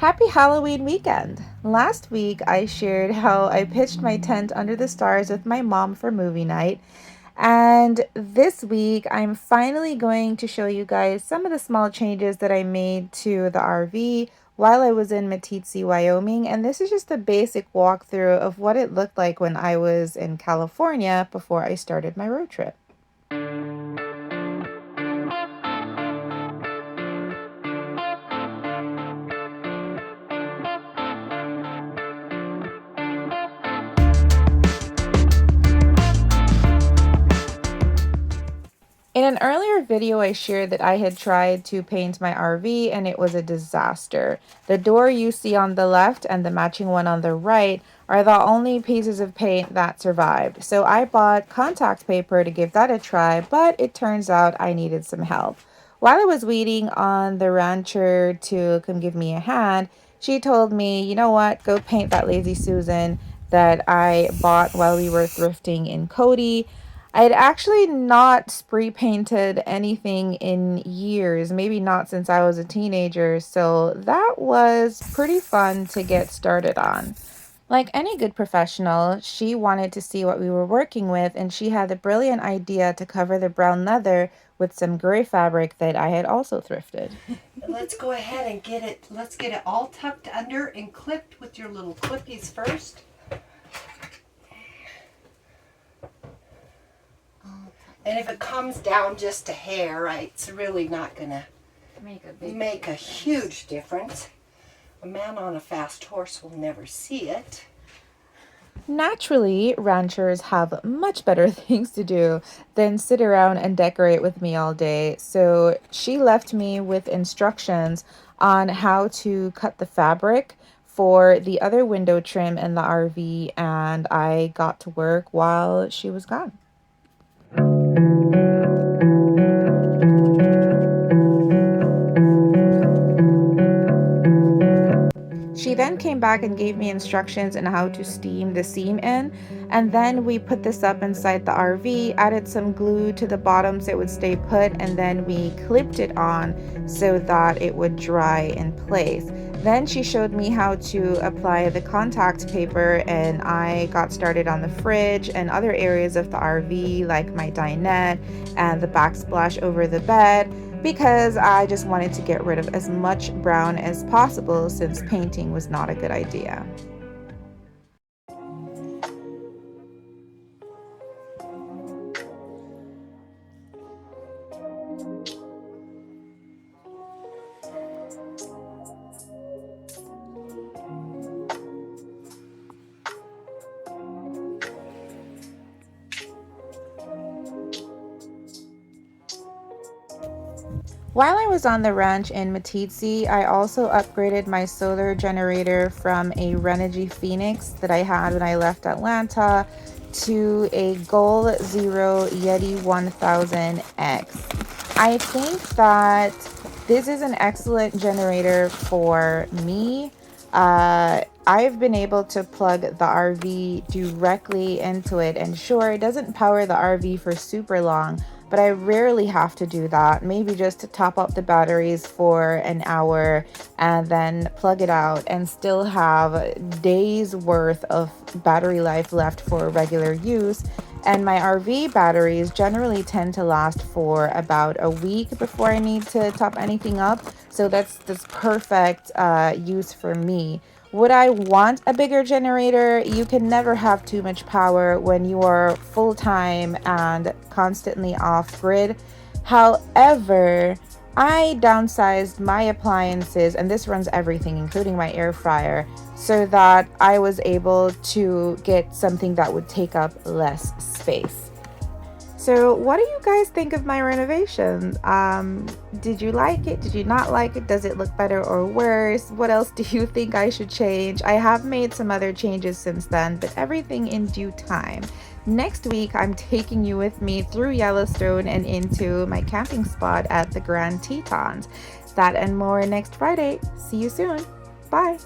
Happy Halloween weekend! Last week I shared how I pitched my tent under the stars with my mom for movie night. And this week I'm finally going to show you guys some of the small changes that I made to the RV while I was in Meeteetse, Wyoming. And this is just a basic walkthrough of what it looked like when I was in California before I started my road trip. In an earlier video, I shared that I had tried to paint my RV and it was a disaster. The door you see on the left and the matching one on the right are the only pieces of paint that survived. So I bought contact paper to give that a try, but it turns out I needed some help. While I was waiting on the rancher to come give me a hand, she told me, you know what, go paint that Lazy Susan that I bought while we were thrifting in Cody. I had actually not spray painted anything in years, maybe not since I was a teenager, so that was pretty fun to get started on. Like any good professional, she wanted to see what we were working with, and she had the brilliant idea to cover the brown leather with some gray fabric that I had also thrifted. Let's go ahead and let's get it all tucked under and clipped with your little clippies first. And if it comes down just a hair, it's really not going to make a huge difference. A man on a fast horse will never see it. Naturally, ranchers have much better things to do than sit around and decorate with me all day, so she left me with instructions on how to cut the fabric for the other window trim in the RV, and I got to work while she was gone. She then came back and gave me instructions on how to steam the seam in, and then we put this up inside the RV, added some glue to the bottom so it would stay put, and then we clipped it on so that it would dry in place. Then she showed me how to apply the contact paper, and I got started on the fridge and other areas of the RV like my dinette and the backsplash over the bed, because I just wanted to get rid of as much brown as possible since painting was not a good idea. While I was on the ranch in Meeteetse, I also upgraded my solar generator from a Renogy Phoenix that I had when I left Atlanta to a Goal Zero Yeti 1000X. I think that this is an excellent generator for me. I've been able to plug the RV directly into it, and sure, it doesn't power the RV for super long, but I rarely have to do that. Maybe just to top up the batteries for an hour and then plug it out and still have days worth of battery life left for regular use. And my RV batteries generally tend to last for about a week before I need to top anything up. So that's perfect use for me. Would I want a bigger generator? You can never have too much power when you are full-time and constantly off-grid. However, I downsized my appliances, and this runs everything, including my air fryer, so that I was able to get something that would take up less space. So what do you guys think of my renovation? Did you like it? Did you not like it? Does it look better or worse? What else do you think I should change? I have made some other changes since then, but everything in due time. Next week, I'm taking you with me through Yellowstone and into my camping spot at the Grand Tetons. That and more next Friday. See you soon. Bye.